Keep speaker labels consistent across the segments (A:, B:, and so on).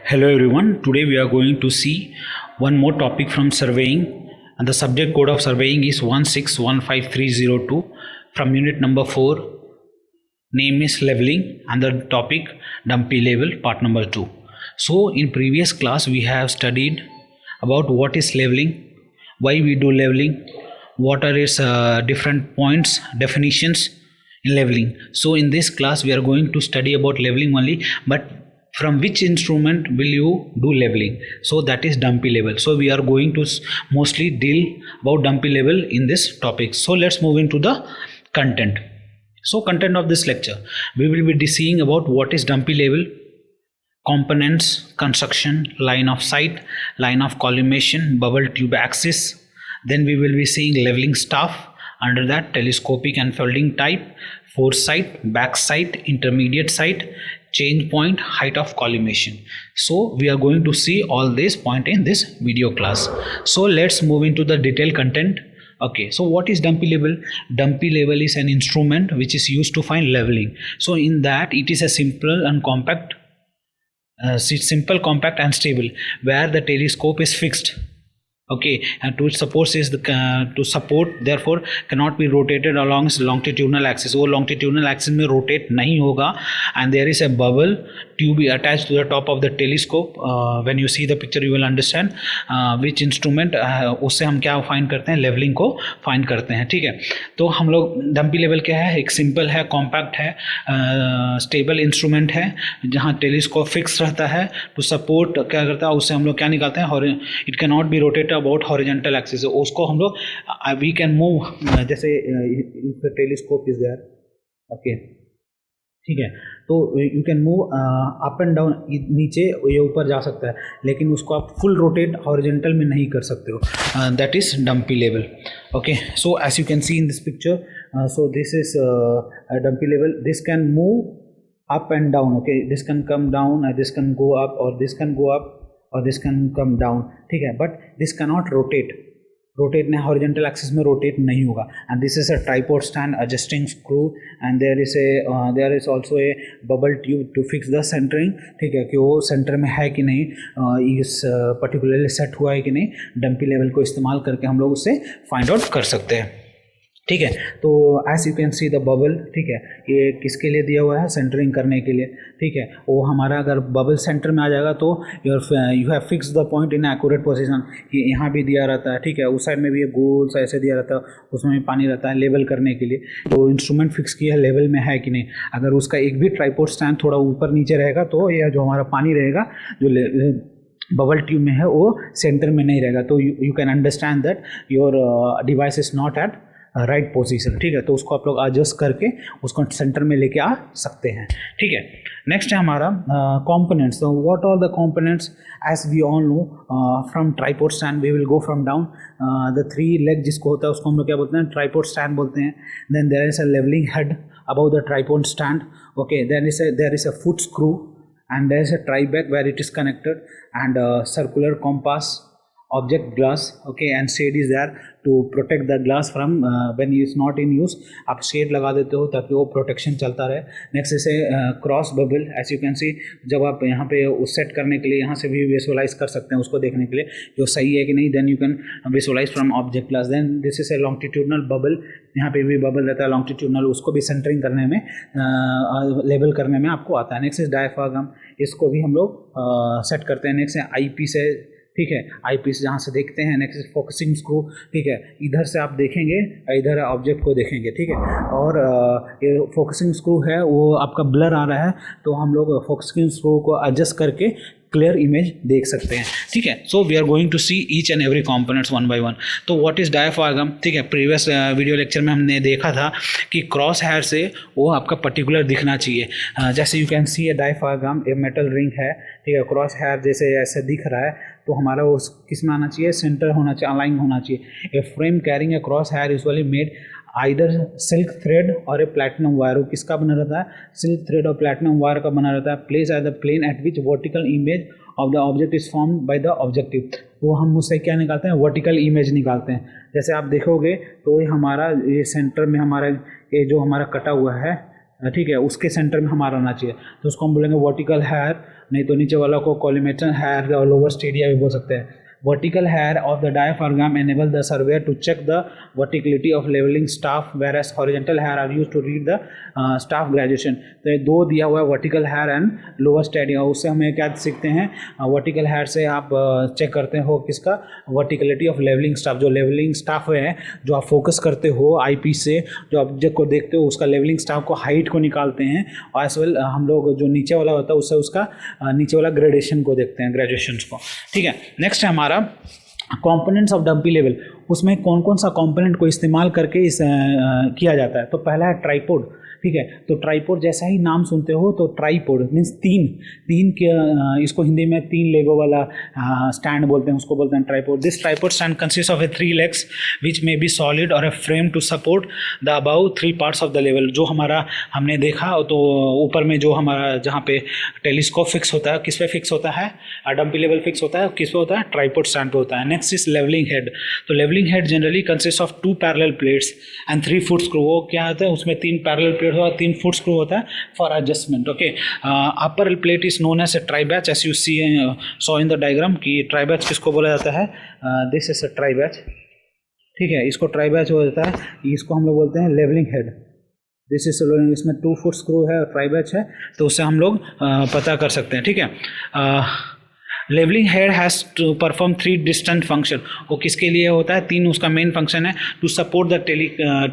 A: Hello everyone. Today we are going to see one more topic from surveying, and the subject code of surveying is 1615302 from unit number 4. Name is leveling and the topic dumpy level, part number 2. So in previous class we have studied about what is leveling, why we do leveling, what are its different points, definitions in leveling. So in this class we are going to study about leveling only, but from which instrument will you do leveling? So that is dumpy level. So we are going to mostly deal about dumpy level in this topic. So let's move into the content. So content of this lecture, we will be seeing about what is dumpy level, components, construction, line of sight, line of collimation, bubble tube axis. Then we will be seeing leveling staff, under that telescopic and folding type, foresight, back sight, intermediate sight, change point, height of collimation. So we are going to see all this point in this video class. So let's move into the detailed content. Okay, so what is dumpy level? Dumpy level is an instrument which is used to find leveling. So in that it is a simple and compact and stable, where the telescope is fixed. Okay, and to support is to support therefore cannot be rotated along longitudinal axis. वो longitudinal axis में rotate नहीं होगा, and there is a bubble tube attached to the top of the telescope. When you see the picture you will understand which instrument उससे हम क्या find करते हैं, levelling को फाइंड करते हैं. ठीक है, तो हम लोग डम्पी लेवल क्या है, एक सिंपल है, कॉम्पैक्ट है, स्टेबल इंस्ट्रूमेंट है जहाँ टेलीस्कोप फिक्स रहता है. टू सपोर्ट क्या करता है, उससे हम लोग क्या निकालते हैं, it can not be rotate about horizontal axis. उसको हम लोग वी कैन मूव, जैसे टेलीस्कोप इज देयर. ओके, ठीक है, तो you can move up and down, नीचे ये ऊपर जा सकता है, लेकिन उसको आप फुल रोटेट हॉरिजॉन्टल में नहीं कर सकते हो. That is dumpy level. Okay, so as you can see in this picture, so this is dumpy level. This can move up and down. Okay, this can come down, this can go up, और this can go up, और this can come down. ठीक है, but this can not rotate ने horizontal axis में rotate नहीं होगा. And this is a tripod stand adjusting screw, and there is also a bubble tube to fix the centering. ठीक है, कि वो सेंटर में है कि नहीं, इस पर्टिकुलरली सेट हुआ है कि नहीं. डम्पी लेवल को इस्तेमाल करके हम लोग उससे फाइंड आउट कर सकते हैं. ठीक है, तो as you can see the bubble. ठीक है, ये किसके लिए दिया हुआ है, सेंटरिंग करने के लिए. ठीक है, वो हमारा अगर बबल सेंटर में आ जाएगा तो you have fix the point in accurate position. ये यहाँ भी दिया रहता है. ठीक है, उस साइड में भी गोल सा ऐसे दिया रहता है, उसमें भी पानी रहता है लेवल करने के लिए. तो इंस्ट्रूमेंट फिक्स किया लेवल में है कि नहीं. अगर उसका एक भी ट्राइपॉड स्टैंड थोड़ा ऊपर नीचे रहेगा तो यह जो हमारा पानी रहेगा जो बबल ट्यूब में है वो सेंटर में नहीं रहेगा. तो you can understand that your device is not at right position. ठीक है, तो उसको आप लोग एडजस्ट करके उसको सेंटर में लेके आ सकते हैं. ठीक है, नेक्स्ट है हमारा कंपोनेंट्स. तो what are the components, as we all know from tripod stand we will go from down. The 3 leg जिसको होता है उसको हम लोग क्या बोलते हैं, ट्राइपॉड स्टैंड बोलते हैं. Then there is a levelling head about the tripod stand. Okay, there is a foot screw, and there is a tribrach where it is connected, and circular compass, object glass. Okay, and shade is there to protect the glass from when it's not in use. आप shade लगा देते हो ताकि वो protection चलता रहे. Next इसे cross bubble, as you can see, जब आप यहाँ पे उस सेट करने के लिए यहाँ से भी विजुअलाइज कर सकते हैं उसको देखने के लिए जो सही है कि नहीं. Then you can visualise from object glass. Then this is a longitudinal bubble, यहाँ पे भी बबल रहता है लॉन्गिट्यूडनल, उसको भी सेंटरिंग करने में लेवल करने में आपको आता है. नेक्स्ट इज डायफ्रागम, इसको भी हम लोग सेट करते हैं. नेक्स्ट है आई पीस है. ठीक है, आई पीस जहाँ से देखते हैं. Next focusing screw. ठीक है, इधर से आप देखेंगे, इधर ऑब्जेक्ट को देखेंगे. ठीक है, और ये फोकसिंग स्क्रू है वो आपका ब्लर आ रहा है तो हम लोग फोकसिंग स्क्रू को एडजस्ट करके क्लियर इमेज देख सकते हैं. ठीक है, so we are going to see each and every components one by one. तो व्हाट इज डायफ्रागम. ठीक है, प्रीवियस वीडियो लेक्चर में हमने देखा था कि क्रॉस हेयर से वो आपका पर्टिकुलर दिखना चाहिए. जैसे you can C A diaphragm, a metal ring है. ठीक है, क्रॉस हेयर जैसे ऐसे दिख रहा है तो हमारा वो किस में आना चाहिए, सेंटर होना चाहिए, अलाइन होना चाहिए. A frame carrying a cross hair usually made either silk thread और ए प्लैटिनम वायर. वो किसका बना रहता है, सिल्क थ्रेड और प्लैटिनम वायर का बना रहता है. Place at the plane at which vertical image of the object is form by the objective. वो हम उससे क्या निकालते हैं, वर्टिकल इमेज निकालते हैं. जैसे आप देखोगे तो ये हमारा ये सेंटर में हमारा ये जो हमारा कटा हुआ है ठीक है, उसके सेंटर में हमारा आना चाहिए, तो उसको हम बोलेंगे वर्टिकल हेयर, नहीं तो नीचे वाला को कॉलीमेटर हेयर और लोअर स्टेडिया भी बोल सकते हैं। Vertical hair of the diaphragm enable the surveyor to check the verticality of leveling staff, whereas horizontal hair are used to read the staff graduation। तो ये दो दिया हुआ है, vertical hair and lower stadia. उससे हमें क्या सीखते हैं, वर्टिकल हेयर से आप चेक करते हो किसका, वर्टिकलिटी ऑफ लेवलिंग स्टाफ। जो लेवलिंग स्टाफ है, जो आप फोकस करते हो आई पीस से, जो ऑब्जेक्ट को देखते हो, उसका लेवलिंग स्टाफ को हाइट को निकालते हैं, और एज वेल हम लोग जो नीचे वाला होता है उससे उसका नीचे वाला ग्रेडेशन को देखते हैं, ग्रेजुएशन को। ठीक है, नेक्स्ट है हमारा कंपोनेंट्स ऑफ डंपी लेवल। उसमें कौन कौन सा कंपोनेंट को इस्तेमाल करके किया जाता है। तो पहला है ट्राइपॉड। ठीक है, तो ट्राइपॉड जैसा ही नाम सुनते हो तो ट्राइपॉड मीन्स तीन के, इसको हिंदी में 3 लेगों वाला स्टैंड बोलते हैं, उसको बोलते हैं tripod. This tripod stand consist of a 3 legs which may be solid और a frame to support the about 3 parts of the level. जो हमारा हमने देखा तो ऊपर में जो हमारा जहाँ पे टेलीस्कोप फिक्स होता है, किस पे फिक्स होता है, डंपी लेवल फिक्स होता है, किस पे होता है, ट्राइपॉड स्टैंड पे होता है। Next is levelling head. तो levelling head generally consist of 2 parallel plates and 3 foot screw. वो क्या होता है, उसमें 3 पैरेलल प्लेट होता है, 3 foot स्क्रू होता है for adjustment. Okay, upper plate is known as a tribrach, as you see saw in the diagram कि ट्राई बैच किसको बोला जाता है, this is a tribrach. ठीक है, इसको ट्राई बैच हो जाता है, इसको हम लोग बोलते हैं लेवलिंग हेड। दिस इज, इसमें 2 foot स्क्रू है, ट्राई बैच है, तो उससे हम लोग पता कर सकते हैं। ठीक है, levelling head has to perform 3 distant function. वो किसके लिए होता है, 3 उसका मेन फंक्शन है। टू सपोर्ट द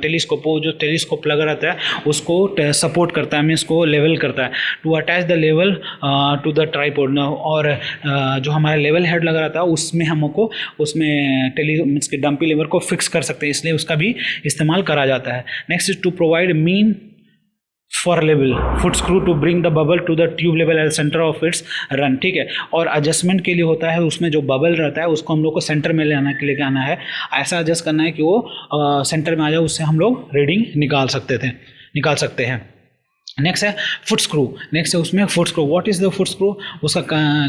A: टेलीस्कोप, वो जो टेलीस्कोप लगा रहता है उसको सपोर्ट करता है, मीन्स को लेवल करता है। To attach the level to the tripod, और जो हमारा लेवल हेड लगा रहता है उसमें हमको उसमें मीन्स के डंपी लेवल को फिक्स कर सकते हैं, इसलिए उसका भी इस्तेमाल करा जाता है। Next is to provide mean for level foot screw to bring the bubble to the tube level at centre of its run. ठीक है, और एडजस्टमेंट के लिए होता है, उसमें जो बबल रहता है उसको हम लोग को सेंटर में लेके आना है, ऐसा एडजस्ट करना है कि वो सेंटर में आ जाए, उससे हम लोग रीडिंग निकाल सकते हैं। नेक्स्ट है फुट स्क्रू। नेक्स्ट है उसमें foot screw. What is the foot screw, उसका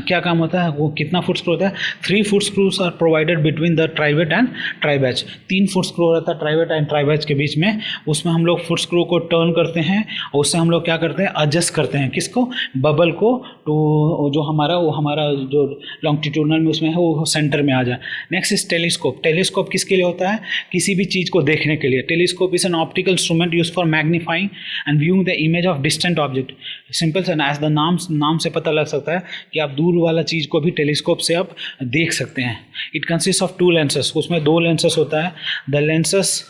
A: क्या काम होता है, वो कितना फुट स्क्रू होता है। 3 foot screws are provided between the trivet and tribrach. 3 foot screw रहता है ट्राइवेट एंड ट्राइबैच के बीच में, उसमें हम लोग फुट स्क्रू को टर्न करते हैं और उससे हम लोग क्या करते हैं, एडजस्ट करते हैं किसको, बबल को, टू जो हमारा जो लॉन्गिट्यूडनल में उसमें है वो सेंटर में आ जाए। Next is telescope. टेलीस्कोप किसके लिए होता है, किसी भी चीज़ को देखने के लिए। Telescope is an optical instrument use for magnifying and viewing the image of distant object. Simple सा, एज द नाम से पता लग सकता है कि आप दूर वाला चीज़ को भी टेलीस्कोप से आप देख सकते हैं। इट कंसिस्ट ऑफ 2 lenses, उसमें 2 lenses होता है। The lenses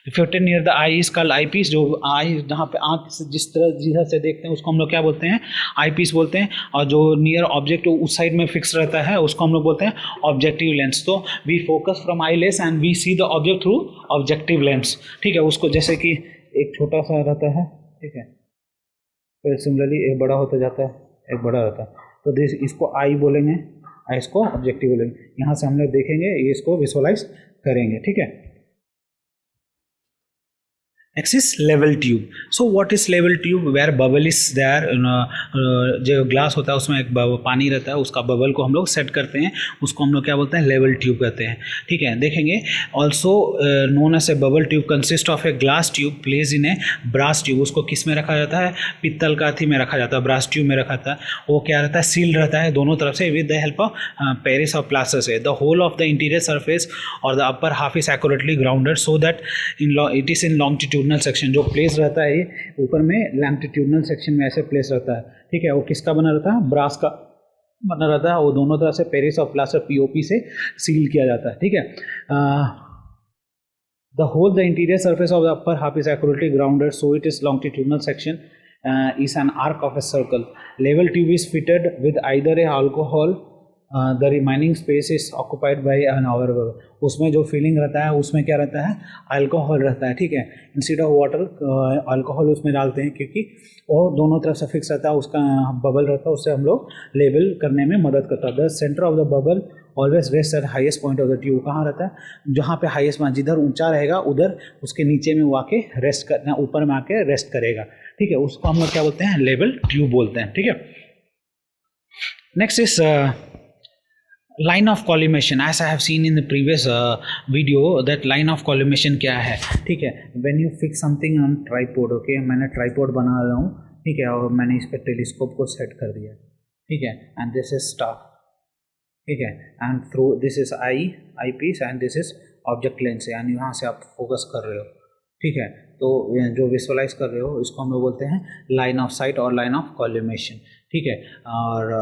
A: fitted near the eye is called eye piece. जो आई जहाँ पे आँख से जिधर से देखते हैं उसको हम लोग क्या बोलते हैं, आई पीस बोलते हैं, और जो नियर ऑब्जेक्ट उस साइड में फिक्स रहता है उसको हम लोग बोलते हैं ऑब्जेक्टिव लेंस। तो we focus from eye lens and we see the object through objective lens. ठीक है, उसको जैसे कि एक छोटा सा रहता है, ठीक है, फिर सिमिलरली एक बड़ा होता जाता है, एक बड़ा रहता है, तो इसको आई बोलेंगे, इसको ऑब्जेक्टिव बोलेंगे। यहाँ से हम लोग देखेंगे, ये इसको विजुअलाइज करेंगे। ठीक है, next is level tube. So what is level tube, where bubble is there. जो ग्लास होता है उसमें एक पानी रहता है, उसका बबल को हम लोग सेट करते हैं, उसको हम लोग क्या बोलते हैं, लेवल ट्यूब कहते हैं। ठीक है, देखेंगे also known as a bubble tube consist of a glass tube place in a brass tube. उसको किस में रखा जाता है, पित्तल का अथी में रखा जाता है, ब्रास ट्यूब में रखा जाता है। वो क्या रहता है, सील रहता है दोनों तरफ से with the help of Paris of plaster से। The whole of the interior surface और the upper half is accurately grounded so that it is in longitude section. जो प्लेस रहता है ये ऊपर में लॉन्गिट्यूडनल सेक्शन में ऐसे प्लेस रहता है। ठीक है, वो किसका बना रहता है, ब्रास का बना रहता है, वो दोनों तरह से पेरिस ऑफ प्लास्टर पीओपी से सील किया जाता है। ठीक है, the whole the interior surface of the upper half is accurately grounded so it is longitudinal section is an arc of a circle. Level tube is fitted with either a alcohol, the remaining space is occupied by an hour. उसमें जो feeling रहता है उसमें क्या रहता है, alcohol रहता है। ठीक है, इंस्टेड ऑफ वाटर अल्कोहल उसमें डालते हैं क्योंकि वो दोनों तरफ से फिक्स रहता है, उसका बबल रहता है, उससे हम लोग लेवल करने में मदद करता है। The centre of the bubble always rest at highest point of the tube. कहाँ रहता है, जहाँ पे हाईएस्ट, जिधर ऊंचा रहेगा उधर उसके नीचे में वो आके रेस्ट करना, ऊपर में आके रेस्ट करेगा। ठीक है, उसको हम लोग क्या बोलते हैं, लेवल ट्यूब बोलते हैं। ठीक है, next is line of collimation, as I have seen in the previous video that line of collimation क्या है, ठीक है। When you fix something on tripod, okay, मैंने ट्राइपॉड बना रहा हूँ, ठीक है, और मैंने इस पर टेलीस्कोप को सेट कर दिया, ठीक है, एंड दिस इज स्टाफ, ठीक है, and through this is eye piece and this is object lens, यानी यहाँ से आप फोकस कर रहे हो, ठीक है। तो जो विजुअलाइज कर रहे हो इसको हम लोग बोलते हैं लाइन ऑफ साइट और लाइन ऑफ कॉलिमेशन, ठीक है। और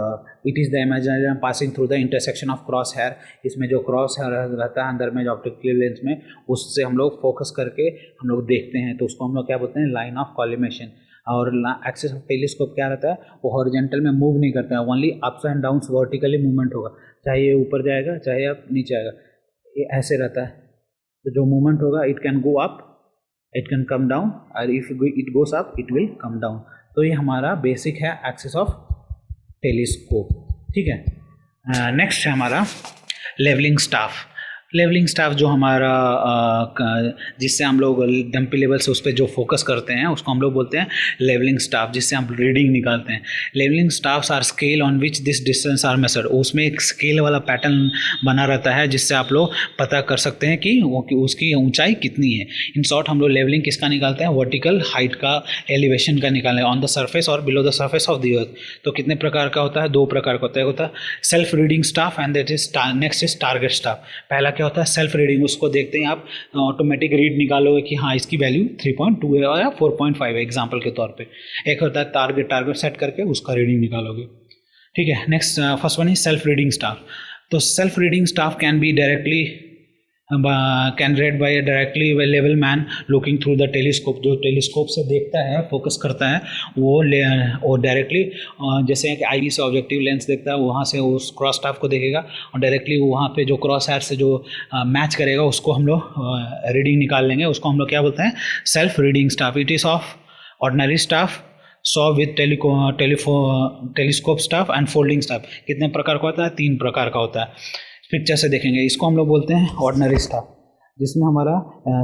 A: it is the imaginary passing through the intersection of cross hair, इसमें जो क्रॉस हेयर रहता है अंदर में जो ऑप्टिकल लेंस में, उससे हम लोग फोकस करके हम लोग देखते हैं, तो उसको हम लोग क्या बोलते हैं, लाइन ऑफ कॉलिमेशन। और एक्सिस ऑफ टेलीस्कोप क्या रहता है, वो हॉरिजॉन्टल में मूव नहीं करता है, only ups and downs vertically movement होगा, चाहे ये ऊपर जाएगा चाहे आप नीचे आएगा, ये ऐसे रहता है। तो जो मूवमेंट होगा it can go up, it can come down, और if it goes up it will come down. तो ये हमारा बेसिक है एक्सिस ऑफ टेलीस्कोप, ठीक है। नेक्स्ट है हमारा लेवलिंग स्टाफ। लेवलिंग स्टाफ जो हमारा जिससे हम लोग डंपी लेवल से उस पर जो फोकस करते हैं उसको हम लोग बोलते हैं लेवलिंग स्टाफ, जिससे हम रीडिंग निकालते हैं। Levelling staffs are scale on which this distance are measured, उसमें एक स्केल वाला पैटर्न बना रहता है जिससे आप लोग पता कर सकते हैं कि उसकी ऊंचाई कितनी है। इन शॉर्ट हम लोग लेवलिंग किसका निकालते हैं, वर्टिकल हाइट का, एलिवेशन का निकालते हैं ऑन द सर्फेस और below the surface of the earth. तो कितने प्रकार का होता है, दो प्रकार का होता है self reading staff and that is next is target staff. पहला क्या होता है, सेल्फ रीडिंग, उसको देखते हैं आप ऑटोमेटिक रीड निकालोगे कि हाँ इसकी वैल्यू 3.2 है या 4.5 है एग्जांपल के तौर पे। एक होता है टारगेट सेट करके उसका रीडिंग निकालोगे, ठीक है। Next first one is self reading staff. तो self reading staff can be directly can read by directly available man looking through the telescope, जो टेलीस्कोप से देखता है, फोकस करता है, वो डायरेक्टली जैसे कि आई से ऑब्जेक्टिव लेंस देखता है, वहाँ से उस क्रॉस स्टाफ को देखेगा और डायरेक्टली वहाँ पे जो क्रॉस हेयर से जो मैच करेगा उसको हम लोग रीडिंग निकाल लेंगे, उसको हम लोग क्या बोलते हैं, self reading staff. It is of ordinary staff, saw with telescope staff and folding staff. कितने प्रकार का होता है, 3 प्रकार का होता है। पिक्चर से देखेंगे, इसको हम लोग बोलते हैं ऑर्डिनरी स्टाफ, जिसमें हमारा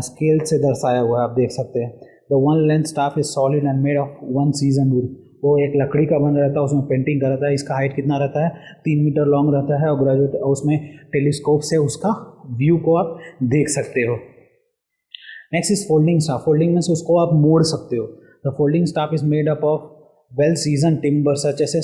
A: स्केल से दर्शाया हुआ है, आप देख सकते हैं। The one length staff is solid and made of one season would, वो एक लकड़ी का बना रहता है, उसमें पेंटिंग का रहता है। इसका हाइट कितना रहता है, 3 मीटर लॉन्ग रहता है और ग्रेजुएट उसमें टेलीस्कोप से उसका व्यू को आप देख सकते हो। Next is folding staff. Folding में से उसको आप मोड़ सकते हो। The folding staff is made up of well season timber such as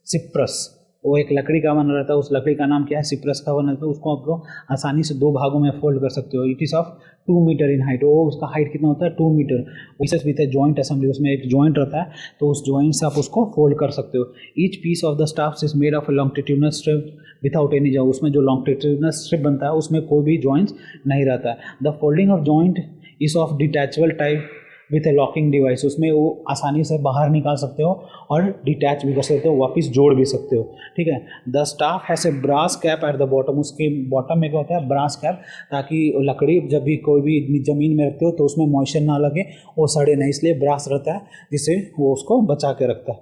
A: cypress, वो एक लकड़ी का बना रहता है, उस लकड़ी का नाम क्या है, सिप्रस का बना रहता है। उसको आप लोग आसानी से 2 भागों में फोल्ड कर सकते हो। It is of 2 metre in height, वो उसका हाइट कितना होता है, 2 metre. With with joint assembly, उसमें एक जॉइंट रहता है, तो उस जॉइंट से आप उसको फोल्ड कर सकते हो। Each piece of the staffs is made of a longitudinal strip without any joint, उसमें जो लॉन्गिट्यूडनल स्ट्रिप बनता है उसमें कोई भी जॉइंट्स नहीं रहता है। The folding of joint is of detachable type with A locking device, उसमें वो आसानी से बाहर निकाल सकते हो और डिटैच भी कर सकते हो, वापस जोड़ भी सकते हो, ठीक है। The staff has a brass cap at the bottom, उसके बॉटम में क्या होता है, ब्रास कैप, ताकि लकड़ी जब भी कोई भी ज़मीन में रखते हो तो उसमें मॉइस्चर ना लगे, वो सड़े नहीं, इसलिए ब्रास रहता है जिससे वो उसको बचा के रखता है,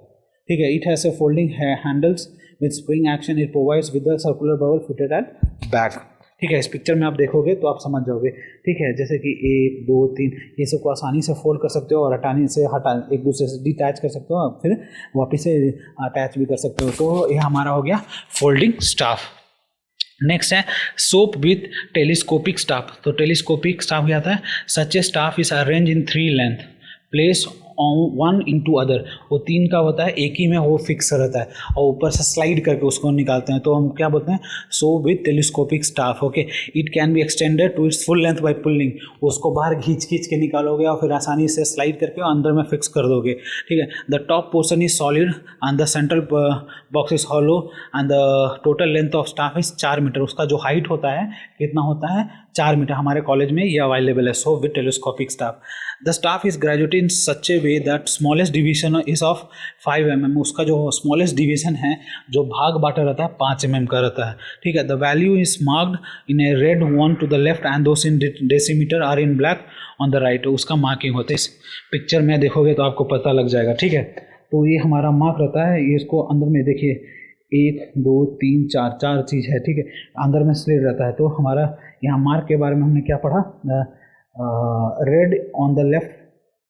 A: ठीक है। It has a folding handles with spring action, it provides with the circular bubble fitted at back, ठीक है। इस पिक्चर में आप देखोगे तो आप समझ जाओगे, ठीक है। जैसे कि 1 2 3 ये सबको आसानी से फोल्ड कर सकते हो और एक दूसरे से डिटैच कर सकते हो और फिर वापस से अटैच भी कर सकते हो। तो ये हमारा हो गया फोल्डिंग स्टाफ। नेक्स्ट है सोप विथ टेलीस्कोपिक स्टाफ। तो टेलीस्कोपिक स्टाफ क्या आता है, such a staff is arrange in 3 length place one into other, वो 3 का होता है, एक ही में वो फिक्स रहता है और ऊपर से स्लाइड करके उसको निकालते हैं, तो हम क्या बोलते हैं, so with telescopic staff, okay. It can be extended to its full length by pulling, उसको बाहर खींच के निकालोगे और फिर आसानी से स्लाइड करके अंदर में फिक्स कर दोगे, ठीक है। The top portion is solid and the central box is hollow and the total length of staff is 4 metre, उसका जो हाइट होता है कितना होता है, 4 मीटर। हमारे कॉलेज में ये अवेलेबल है, सो with telescopic staff. The staff is graduated in such A way that smallest division is of 5 mm, उसका जो स्मॉलेस्ट डिवीजन है, जो भाग बांटा रहता है, 5 mm का रहता है, ठीक है। The value is marked in a red one to the left and those in decimetre are in black on the right, उसका मार्किंग होता है। इस पिक्चर में देखोगे तो आपको पता लग जाएगा, ठीक है। तो ये हमारा मार्क रहता है, ये इसको अंदर में देखिए 1 2 3 4 चीज़ है, ठीक है, अंदर में स्लिट रहता है। तो हमारा यहाँ मार्क के बारे में हमने क्या पढ़ा, red on the left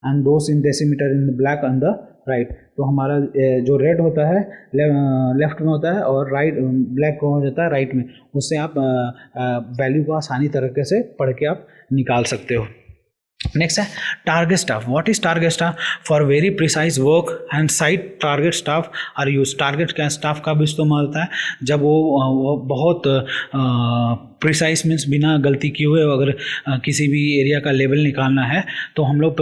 A: and those in decimeter in the black on the right, तो हमारा जो रेड होता है लेफ्ट में होता है और राइट ब्लैक हो जाता है राइट में, उससे आप वैल्यू को आसानी तरीके से पढ़ के आप निकाल सकते हो। नेक्स्ट है target staff. What is target staff? For very precise work and sight target staff are use. Target का स्टाफ का भी इस्तेमाल होता है जब वो बहुत प्रिसाइज मीन्स बिना गलती किए हुए अगर किसी भी एरिया का लेवल निकालना है तो हम लोग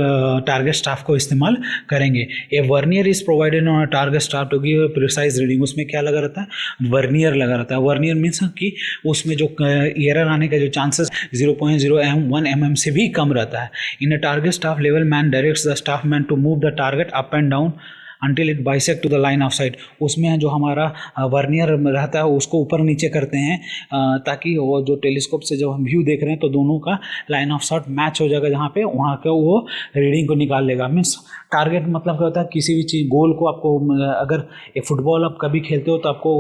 A: टारगेट स्टाफ को इस्तेमाल करेंगे। A vernier is provided on target staff to give precise reading. उसमें क्या लगा रहता है? वर्नियर लगा रहता है। वर्नियर मीन्स कि उसमें जो एरर आने का जो चांसेस 0.01 mm से भी कम रहता है। In a target staff, level man directs the staff man to move the target up and down until it bisect to the line of sight। उसमें जो हमारा वर्नियर रहता है उसको ऊपर नीचे करते हैं ताकि वो जो टेलीस्कोप से जब हम व्यू देख रहे हैं तो दोनों का लाइन ऑफ साइट मैच हो जाएगा, जहाँ पे वहाँ का वो रीडिंग को निकाल लेगा। मीन्स टारगेट मतलब क्या होता है? किसी भी चीज़ गोल को आपको अगर एक फुटबॉल आप कभी खेलते हो तो आपको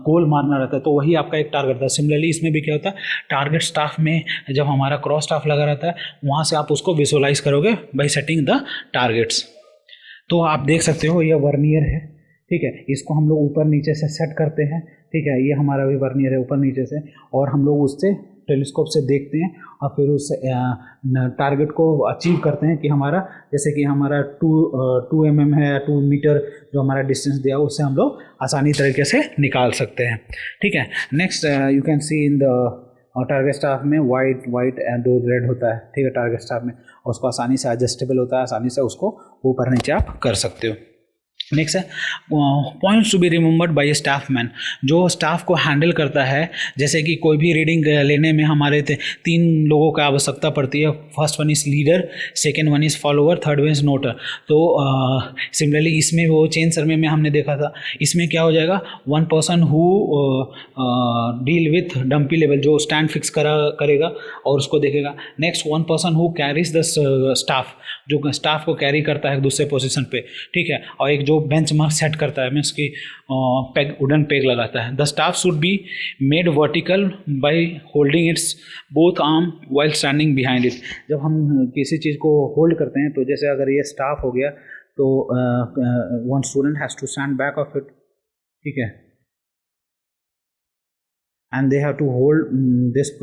A: गोल मारना रहता है, तो वही आपका एक टारगेट था। सिमिलरली इसमें भी क्या होता है? टारगेट स्टाफ में जब हमारा क्रॉस स्टाफ लगा रहता है वहाँ से आप उसको विजुअलाइज करोगे बाई सेटिंग द टारगेट्स। तो आप देख सकते हो ये वर्नियर है, ठीक है, इसको हम लोग ऊपर नीचे से सेट करते हैं, ठीक है, ये हमारा भी वर्नियर है ऊपर नीचे से, और हम लोग उससे टेलीस्कोप से देखते हैं और फिर उस टारगेट को अचीव करते हैं कि हमारा जैसे कि हमारा 2 mm है या 2 मीटर जो हमारा डिस्टेंस दिया उससे हम लोग आसानी तरीके से निकाल सकते हैं, ठीक है। Next you can see in the target staff में वाइट एंड दो रेड होता है, ठीक है, टारगेट स्टाफ में, और उसको आसानी से एडजस्टेबल होता है, आसानी से उसको ऊपर नीचे आप कर सकते हो। नेक्स्ट है points to be remembered by staff man. जो स्टाफ को हैंडल करता है, जैसे कि कोई भी रीडिंग लेने में हमारे 3 लोगों का आवश्यकता पड़ती है। First one is leader, second one is follower, third one is noter. तो सिमिलरली इसमें वो चेन सर्वे में हमने देखा था, इसमें क्या हो जाएगा? 1 person who deal with dumpy level, जो स्टैंड फिक्स करेगा और उसको देखेगा। Next 1 person who carries the staff, जो स्टाफ को कैरी करता है दूसरे पोजीशन पे, ठीक है, और एक जो बेंच मार्क सेट करता है, मीन्स की पेग, वुडन पेग लगाता है। The staff should be made vertical by holding it's both arm while standing behind it. जब हम किसी चीज़ को होल्ड करते हैं तो जैसे अगर ये स्टाफ हो गया तो one student has to stand back of it, ठीक है, and they have to hold this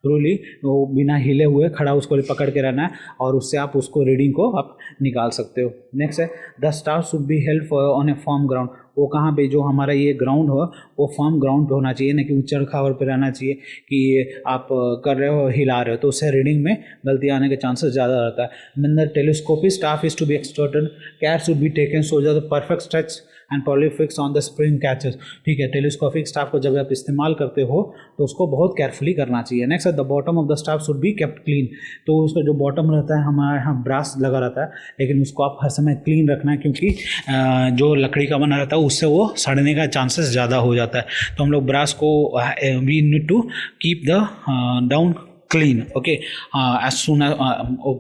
A: truly, वो बिना हिले हुए खड़ा उसको पकड़ के रहना है और उससे आप उसको रीडिंग को आप निकाल सकते हो। नेक्स्ट है the staff should be held on A firm ground. वो कहाँ पे, जो हमारा ये ग्राउंड हो वो फर्म ग्राउंड पे होना चाहिए, ना कि ऊंचाई खावर पे रहना चाहिए कि आप कर रहे हो हिला रहे हो, तो उससे रीडिंग में गलती आने के चांसेस ज़्यादा रहता है। Mean the telescopic staff is to be extorted, care should be taken so that perfect stretch and poly fix on the spring catches, ठीक है। टेलीस्कोपिक स्टाफ को जब आप इस्तेमाल करते हो तो उसको बहुत केयरफुली करना चाहिए। Next the bottom of the staff should be kept clean. तो उसका जो बॉटम रहता है हमारे यहाँ ब्रास लगा रहता है, लेकिन उसको आप हर समय क्लीन रखना है, क्योंकि जो लकड़ी का बना रहता है उससे वो सड़ने का चांसेस ज़्यादा हो जाता है। तो हम लोग ब्रास को we need to keep the down clean, okay, as soon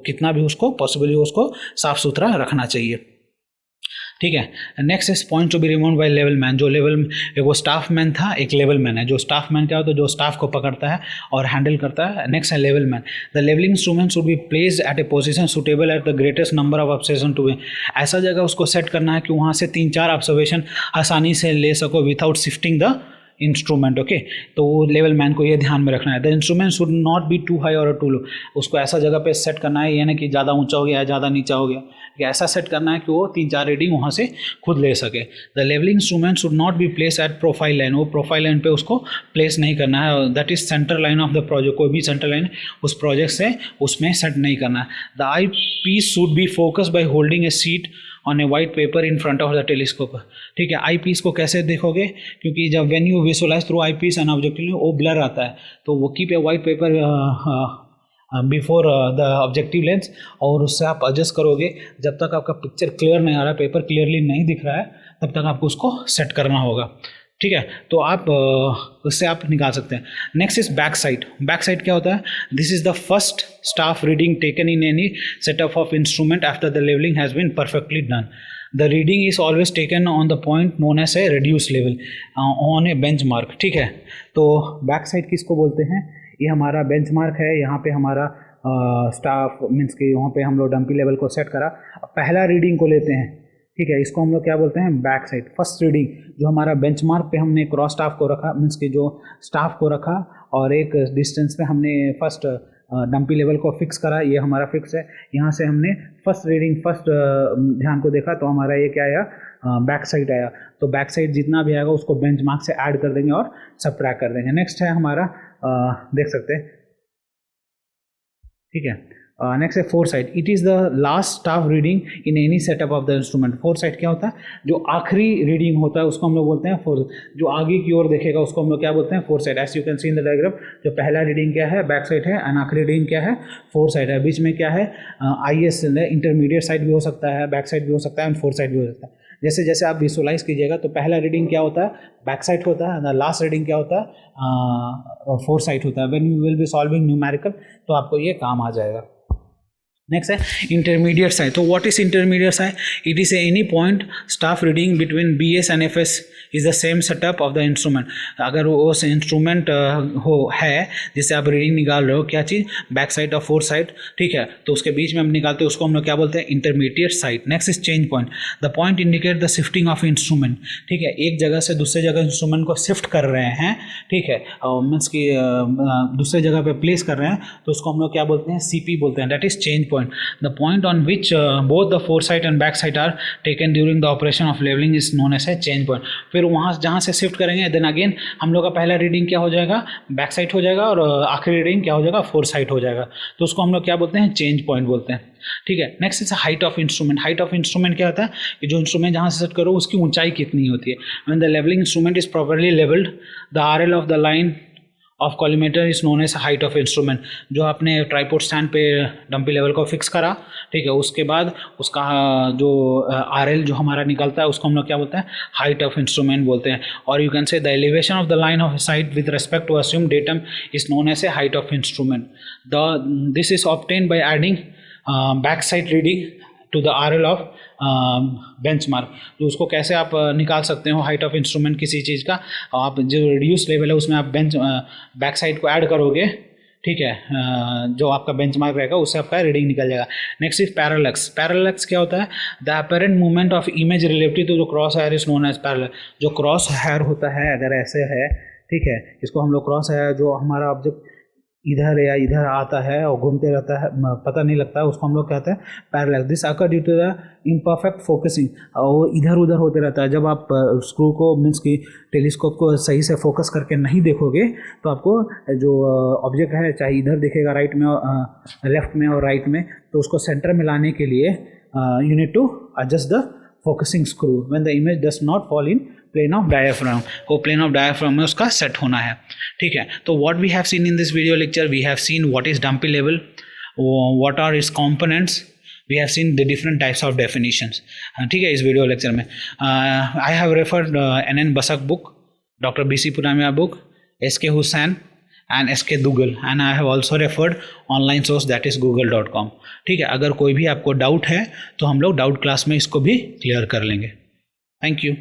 A: कितना भी उसको पॉसिबली उसको साफ सुथरा रखना चाहिए, ठीक है। Next is point to be removed by level man. जो लेवल, एक वो स्टाफ मैन था, एक लेवल मैन है। जो स्टाफ मैन क्या होता है? जो स्टाफ को पकड़ता है और हैंडल करता है। नेक्स्ट है level man. The levelling instrument should be placed at a position suitable at the greatest number of observation to be. ऐसा जगह उसको सेट करना है कि वहाँ से 3-4 ऑब्जर्वेशन आसानी से ले सको without shifting the instrument, okay. तो लेवल मैन को ये ध्यान में रखना है। The instrument should not be too high और टू लो। उसको ऐसा जगह पे सेट करना है, ये ना कि ज़्यादा ऊंचा हो गया या ज़्यादा नीचा हो गया, ऐसा सेट करना है कि वो 3-4 रीडिंग वहाँ से खुद ले सके। The levelling instrument should not be place at profile line. वो प्रोफाइल लाइन पे उसको प्लेस नहीं करना है, that is centre line of the project. कोई भी सेंटर लाइन उस प्रोजेक्ट से उसमें सेट नहीं करना है। The eye piece should be focus by holding a sheet on a white paper in front of the telescope, ठीक है। आई पीस को कैसे देखोगे? क्योंकि जब when you visualise through eye piece and objective वो ब्लर आता है, तो वो keep a white paper before the objective lens, और उससे आप एडजस्ट करोगे। जब तक आपका पिक्चर क्लियर नहीं आ रहा है, पेपर क्लियरली नहीं दिख रहा है, तब तक आपको उसको सेट करना होगा, ठीक है। तो आप उससे आप निकाल सकते हैं। Next is back side. Back side क्या होता है? This is the first staff reading taken in any setup of instrument after the levelling has been perfectly done. The reading is always taken on the point known as a reduce level on a bench mark, ठीक है। तो back side किसको बोलते हैं? ये हमारा bench mark है। यहाँ पे हमारा स्टाफ मीन्स कि वहाँ पे हम लोग डंपी लेवल को सेट करा, पहला रीडिंग को लेते हैं, ठीक है, इसको हम लोग क्या बोलते हैं, बैक साइड। फर्स्ट रीडिंग जो हमारा बेंचमार्क पे हमने क्रॉस स्टाफ को रखा, मीन्स कि जो स्टाफ को रखा और एक डिस्टेंस पे हमने फर्स्ट डंपी लेवल को फिक्स करा, ये हमारा फिक्स है। यहाँ से हमने फर्स्ट रीडिंग फर्स्ट ध्यान को देखा तो हमारा ये क्या आया, बैक साइड आया। तो बैक साइड जितना भी आएगा उसको बेंचमार्क से ऐड कर देंगे और सबट्रैक्ट कर देंगे। नेक्स्ट है हमारा देख सकते हैं, ठीक है, नेक्स्ट है four side. It is the last staff reading in any setup of the instrument. Four side क्या होता है, जो आखिरी रीडिंग होता है उसको हम लोग बोलते हैं फोर। जो आगे की ओर देखेगा उसको हम लोग क्या बोलते हैं, fore side. As you can see in the diagram, जो पहला रीडिंग क्या है, बैक साइड है, एंड आखिरी रीडिंग क्या है, फोर साइड है। बीच में क्या है, IS इंटरमीडिएट साइड भी हो सकता है, बैक साइड भी हो सकता है, एंड फोर साइड भी हो सकता है। जैसे जैसे आप विजुअलाइज कीजिएगा तो पहला रीडिंग क्या होता है, बैक साइड होता है, लास्ट रीडिंग क्या होता है, फोर साइड होता है। When you will be solving numerical तो आपको ये काम आ जाएगा। नेक्स्ट है इंटरमीडिएट साइड। तो what is intermediate side, it is any point staff reading between BS and FS is the same setup of the instrument. अगर वो इंस्ट्रूमेंट है जिससे आप रीडिंग निकाल रहे हो, क्या चीज़, बैक साइड और फोर साइड, ठीक है, तो उसके बीच में हम निकालते हैं, उसको हम लोग क्या बोलते हैं, intermediate side. Next is change point. The point indicate the shifting of instrument, ठीक है, एक जगह से दूसरे जगह इंस्ट्रूमेंट को शिफ्ट कर रहे हैं, ठीक है, मीन्स की दूसरे जगह पे प्लेस कर रहे हैं, तो उसको हम लोग क्या बोलते हैं, CP बोलते हैं, that is change point. The point on which both the foresight and backside are taken during the operation of leveling is known as a change point. फिर वहाँ जहाँ से शिफ्ट करेंगे देन अगेन हम लोग का पहला रीडिंग क्या हो जाएगा, बैक साइड हो जाएगा, और आखिरी रीडिंग क्या हो जाएगा, फोर साइड हो जाएगा। तो उसको हम लोग क्या बोलते हैं, चेंज पॉइंट बोलते हैं, ठीक है। Next is height of instrument. Height of instrument क्या होता है कि जो इंस्ट्रूमेंट जहाँ से सेट करो उसकी ऊंचाई कितनी होती है। When the levelling instrument is properly levelled, the RL of the line of collimator is known as height of instrument. जो आपने ट्राइपॉड स्टैंड पे डंपी लेवल को फिक्स करा, ठीक है, उसके बाद उसका जो RL जो हमारा निकलता है उसको हम लोग क्या बोलते हैं, हाइट ऑफ इंस्ट्रूमेंट बोलते हैं। और you can say the elevation of the line of side with respect to assume datum is known as a height of instrument. This is obtain by adding back side reading to the RL of benchmark. तो उसको कैसे आप निकाल सकते हो height of instrument किसी चीज़ का, आप जो रिड्यूस लेवल है उसमें आप बैक साइड को ऐड करोगे, ठीक है, जो आपका बेंचमार्क रहेगा उससे आपका रीडिंग निकल जाएगा। Next is parallax. पैरेलैक्स क्या होता है, the apparent movement of image relative to जो cross hair is known as parallel. जो क्रॉस हायर होता है अगर ऐसे है, ठीक है, इसको हम लोग क्रॉस हायर, जो हमारा ऑब्जेक्ट इधर या इधर आता है और घूमते रहता है, पता नहीं लगता है, उसको हम लोग कहते हैं parallax. This occur due to the imperfect focusing. वो इधर उधर होते रहता है। जब आप स्क्रू को मीन्स की टेलीस्कोप को सही से फोकस करके नहीं देखोगे तो आपको जो ऑब्जेक्ट है चाहे इधर दिखेगा राइट में और लेफ्ट में और राइट में, तो उसको सेंटर में लाने के लिए you need to adjust the focusing screw when the image does not fall in plane of diaphragm. वो प्लेन ऑफ डायफ्राम में उसका सेट होना है, ठीक है। तो what we have seen in this video lecture, we have seen what is dumpy level, what are its components, we have seen the different types of definitions, ठीक है। इस वीडियो लेक्चर में I have referred NN Basak book, doctor BC Punmia book, SK Hussain and SK Dugal, and I have also referred online source that is google.com, ठीक है। अगर कोई भी आपको डाउट है तो हम लोग डाउट क्लास में इसको भी क्लियर कर लेंगे। Thank you.